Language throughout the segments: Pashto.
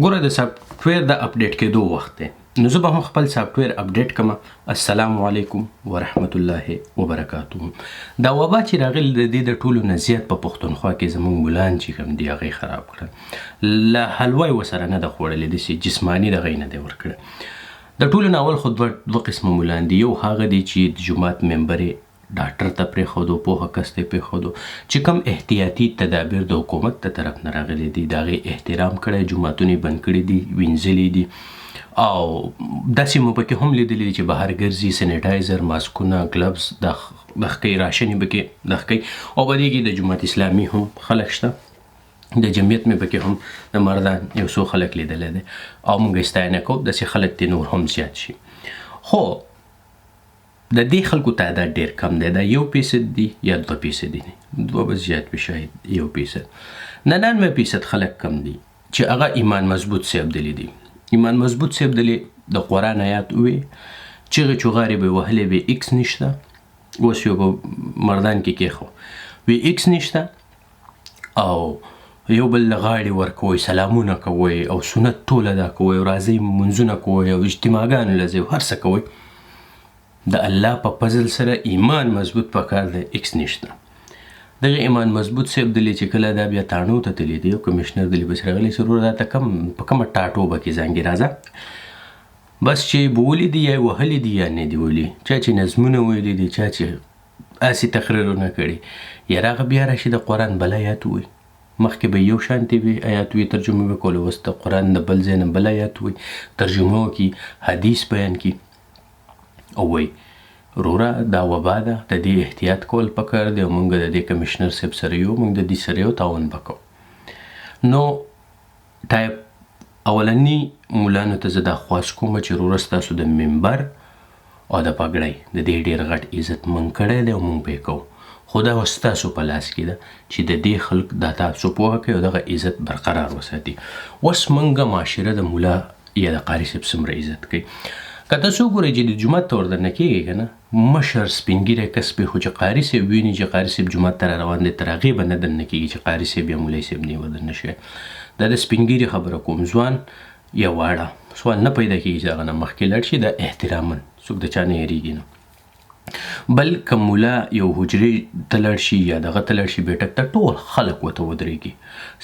ګوره د سافټویر د اپډیټ کېدو وخت دی، نو زه به هم خپل سافټویر اپډیټ کړم. السلام علیکم ورحمت الله وبرکاته. دا وبا چې راغلی د دې د ټولو نه زیات په پښتونخوا کې زموږ ملان چې کوم دي هغې خراب کړه. له حلوه یې ورسره نه ده خوړلې، داسې جسماني دغه یې نه دی ورکړه. د ټولو نه اول خو دوه قسمه ملان دي. یو هغه دی چې د جومات ممبر یې ډاکټر ته پرېښودو، پوهه کس ته یې پرېښودو چې کوم احتیاطي تدابیر د حکومت د طرف نه راغلي دي د هغې احترام کړی، جوماتونه یې بند کړي دي، وینځلي دي، او داسې مو پکې هم لیدلي دي چې بهر ګرځي، سینیټایزر، ماسکونه، ګلبس دغه کوي، راشن یې پکې دغه کوي. او په دې کې د جومات اسلامي هم خلک شته، د جمعیت مې پکې هم د مردان یو څو خلک لیدلی دی او موږ یې ستاینه کوو. داسې خلک دې نور هم زیات شي. خو د دې خلکو تعداد ډېر کم دی، دا 1% دي یا 2% دي، 2 به زیات وي شاید 1%. 99% خلک کم دي چې هغه ایمان مضبوط سیبدلي دي. ایمان مضبوط سیبدلي د قرآن آیات ووې، چغې چغارې به وهلې وې، ایکس نشته. اوس یو په مردان کې کېښو وی ایکس نشته، او یو بل غاړې ورکوئ، سلامونه کوئ او سنت ټول ادا کوئ او راځئ منځونه کوئ او اجتماعګانو له ځئ، هر څه کوئ. د الله په فضل سره ایمان مضبوط پکار دی، ایکس نشته. دغه ایمان مضبوط سیبدلي چې کله دا بیا تاڼو ته تللی دی او کمیشنر دلي پسې راغلی چې وروره دا ته په کومه ټاټو به کې ځانګې راځه، بس چې بولي دي یا وهلي دي یا نه دي وهلي، چا چې نظمونه ویلي دي، چا چې هسې تقریرونه کړي، یا هغه بیا راشي د قرآن بل آیات ووایي. مخکې به یو شانتې وي آیات وي، ترجمه به کول، اوس د قرآن د بل ځای نه بل آیات وایي، ترجمه وکړي، حدیث بیان کړي او وایي وروره دا وبا ده، د دې احتیاط کول پکار دی او موږ د دې کمیشنر صاحب سره یو، موږ د دې سره یو تعاون به کوو. نو اولني ملانو ته زه دا خواست کوم چې وروره ستاسو د منبر او د پګړۍ د دې ډېر غټ عزت موږ کړی دی او موږ به یې کوو، خو دا اوس ستاسو په لاس کې ده چې د دې خلک دا تاسو پوهه کوي او دغه عزت برقرار وساتي. اوس موږ معاشره د ملا یا د قاري صاحب څومره عزت کوي. که تاسو وګورئ چې د جومات ته ور دننه کېږي که نه، مشر سپین ږیری کس پې خو چې قاري صاحب ویني چې قاري صاحب جومات ته را روان دی، تر هغې به نه دننه کېږي چې قاري صاحب یا مولوي صاحب نه ور دننه شوی. دا د سپین ږیري خبره کوم، ځوان یا واړه سوال نه پیدا کېږي چې هغه نه مخکې لاړ شي، دا احتراما څوک د چا نه هېرېږي نه. بل که مولا یو حجرې ته لاړ شي یا دغه ته لاړ شي بیټک ته، ټول خلک ورته ودرېږي،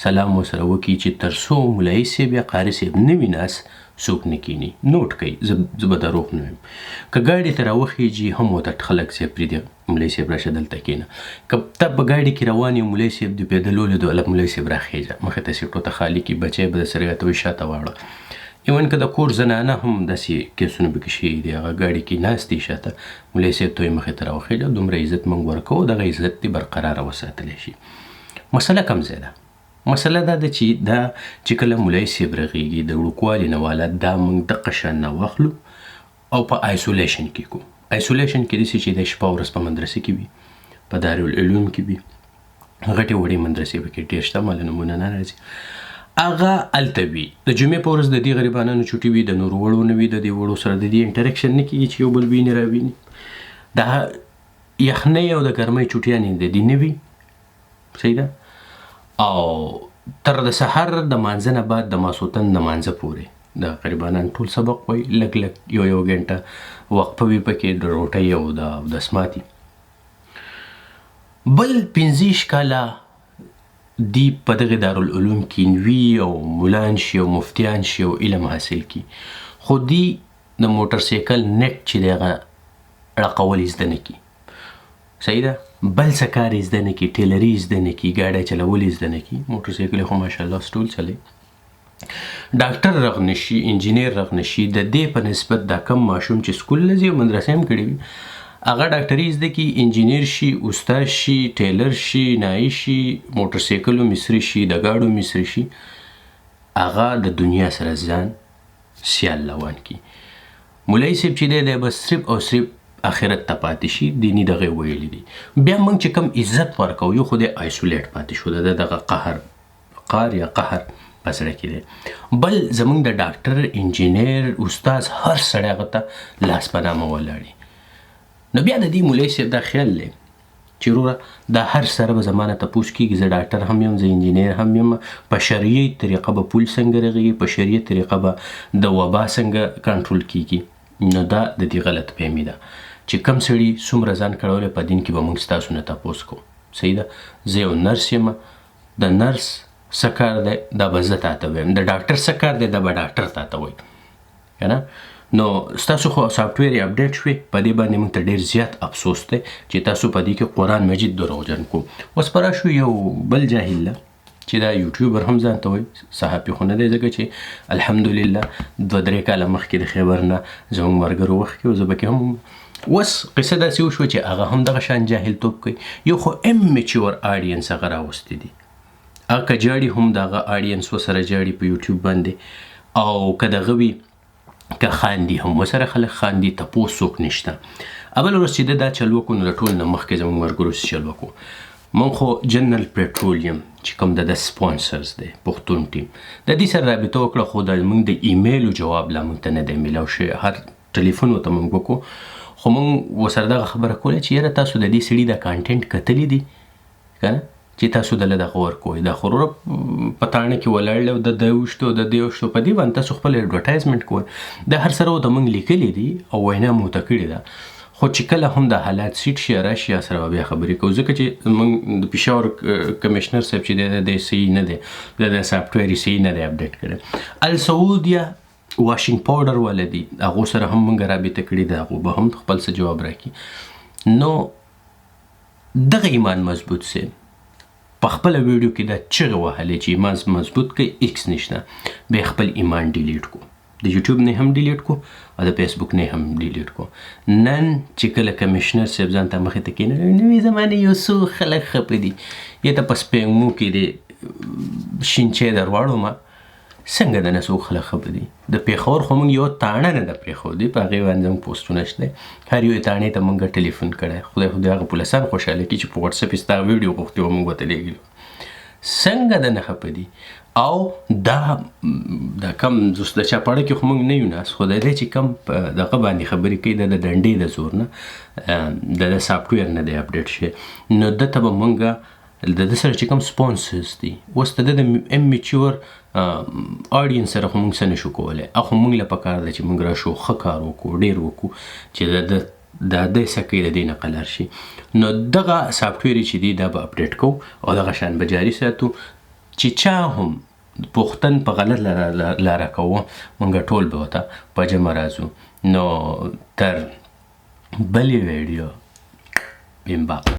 سلام ورسره وکړي چې تر څو مولوي صاحب یا قاري صاحب نه وي ناست څوک نه کینی. نوټ کوي، زه به دروغ نه وایم. که ګاډي ته راوخیږي هم ورته خلک صاحب پرېږدي، مولوي صاحب راشه دلته کښېنه. که ته په ګاډي کې روان یې، مولوي صاحب دې پیدل ولیدو، هلک مولوي صاحب راخېږه، مخې ته سیټو ته خالي کړي، بچی به درسره راته وایي شاته واړه. ایون که د کور زنانه هم داسې کیسونه پکې شوي دي، هغه ګاډي کې ناست دي شاته، مولوي صاحب ته یې مخې ته راوخېږه، دومره عزت موږ ورکوو، دغه عزت دې برقراره وساتلی شي. مسله کوم ځای ده؟ مسله دا ده چې دا چې کله مولوي صاحب رغېږي د وړوکوالي نه والا، دا موږ دغه شان نه واخلو او په آیسولیشن کې کوو. آیسولیشن کې داسې چې د شپه ورځ په مدرسه کې وي، په دارالعلوم کې وي، غټې وړې مدرسې پکې ډېر شته، ماله نومونه نه راځي، هغه هلته وي. د جمعې په ورځ د دې غریبانانو چوټي وي، د نورو وړو نه وي، د دې وړو سره د دې انټریکشن نه کېږي چې یو بل ویني راویني، د یخنۍ او د ګرمۍ چوټیانې د دې نه وي، صحیح ده. او تر د سحر د مانځه نه بعد د ماسوتن د مانځه پورې د غریبانان ټول سبق وایي، لږ لږ یو ګنټه وقفه وي پکې د روټۍ او د اودس ماتي. بل 15 کاله دی په دغه دارالعلوم کې وي او مولان شي او مفتیان شي او علم حاصل کړي، خو دی د موټرسایکل نیټ چې دی هغه اړقول یې زده نه کړي، صحیح ده. بل څه کار یې زده نه کړي، ټیلري یې زده نه کړي، ګاډی چلول یې زده نه کړي، موټرسایکل یې خو ماشاءالله سټول چلی، ډاکټر رغ نه شي، انجینیر رغ نه شي. د دې په نسبت دا کم ماشوم چې سکول نه ځي او مدرسه هم کړې وي، هغه ډاکټري زده کړي، انجینیر شي، استاد شي، ټیلر شي، نایي شي، موټرسایکلو مصري شي، د ګاډو مصري شي، هغه د دنیا سره ځان سیال روان کړي. مولوي صاحب چې دی به صرف او صرف آخرت ته پاتې شي، دیني دغه ویلي دي. بیا موږ چې کوم عزت ورکوو، یو خو دی آیسولیټ پاتې شو، د دغه قهر یا قهر په زړه کې دی. بل زموږ د ډاکټر، انجینیر، استاد هر سړی هغه ته لاس په نامه ولاړي. نو بیا د دې مولوي صاحب دا خیال دی چې وروره دا هر سره به زما نه تپوس کېږي، زه ډاکټر هم یم، زه انجینیر هم یم، په شرعي طریقه به پول څنګه رغېږي، په شرعي طریقه به د وبا څنګه کنټرول کېږي. نو دا د دې غلط فهمي ده چې کم سړي څومره ځان کړولی په دین کې به موږ ستاسو نه تپوس کوو. صحیح ده. زه یو نرس یم، د نرس څه کار دی دا به زه تاته وایم، د ډاکټر څه کار دی دا به ډاکټر تاته وایي که نه. نو ستاسو خو سافټویر یې اپډیټ شوې، په دې باندې موږ ته ډېر زیات افسوس دی چې تاسو په دې کې قرآن مجید دروغجن کو. اوس په راشو یو بل جاهل ده چې دا یوټیوبر هم ځان ته وایي، صحافي خو نه دی، ځکه چې الحمدلله 2-3 کاله مخکې د خیبر نه زموږ ملګرو وخت کې زه پکې هم. اوس قصه داسې وشوه چې هغه هم دغه شان جاهلتوب کوي. یو خو امچور آډینس هغه راوستی دي، هغه که جاړي هم د هغه آډینس ورسره جاړي په یوټیوب باندې، او که دغه وي که خاندي هم ورسره خلک خاندي، تپوس څوک نشته. اول ورځ چې دا چل وکړو نو د ټول نه مخکې زموږ ملګرو چل وکړو. موږ خو جنرال پټرولیم چې کوم د سپانسرز دی پښتون ټیم د دې سره رابطه وکړه، خو د موږ د ایمیلو جواب لا موږ ته نه دی میلاو شوی. هر ټلیفون ورته موږ وکړو، خو موږ ورسره دغه خبره کوله چې یاره تاسو د دې سړي د کانټینټ کتلی دي که نه، چې تاسو دله دغه ورکوئ. دا خو وروره په تاڼه کې ولاړ دی، د دې وشتو د دې وشتو په دې باندې تاسو خپل اډورټایزمنټ کوئ. دا هر سره ورته موږ لیکلي دي او وینا مو ورته کړې ده، خو چې کله هم د حالات سیټ شي راشي سره به بیا خبرې کوو، ځکه چې موږ د پېښور کمیشنر صاحب چې دی صحیح نه دی، د سافټویر یې صحیح نه دی اپډیټ کړی. السعودیه واشنګ پاوډر والا دي، هغو سره هم موږ رابطه کړې ده، هغو به هم خپل څه جواب راکړي. نو دغه ایمان مضبوط سي په خپله ویډیو کې دا چغې وهلې چې ایمان مضبوط کړئ، ایکس نشته، بیا خپل ایمان ډیلیټ کو، د یوټیوب نه هم ډیلیټ کو او د فیسبوک نه هم ډیلیټ کو. نن چې کله کمیشنر صاحب ځان ته مخې ته کېنوي، نوې زمانې یو څو خلک خفه دي، یا ته په سپینګمو کې د شین چای در واړو ما څنګه د نه څوک خلک خفه دي. د پېښور خو موږ یو تاڼه نه ده پرېښودې، په هغې باندې زموږ پوسټونه شته، هر یوې تاڼې ته موږ ټلیفون کړی، خدای خو د هغه پولسان خوشحاله کړي چې په واټساپ یې ستا ویډیو غوښتې وه موږ ورته لېږلو. څنګه د نه خفه دي. او دا کم د چاپاړه کې خو موږ نه یو ناست، خو د دې چې کم دغه باندې خبرې کوي د ډنډې د زور نه، د سافټویر نه دی اپډیټ شوی، نو ده ته به موږ د ده سره چې کوم سپانسرز دي، اوس د ده د امچور آډینس سره خو موږ څه نشو کولی. خو موږ له پکار ده چې موږ راشو ښه کار وکړو، ډېر وکړو چې د ده څه کوي د دې نه قلار شي. نو دغه سافټویر چې دی دا به اپډیټ کوو او دغه شان به جاري ساتو، چې چا هم پوښتن په غلط لاره کوو موږ ټول به ورته په جمع راځو. نو تر بلې ویډیو بیم باق.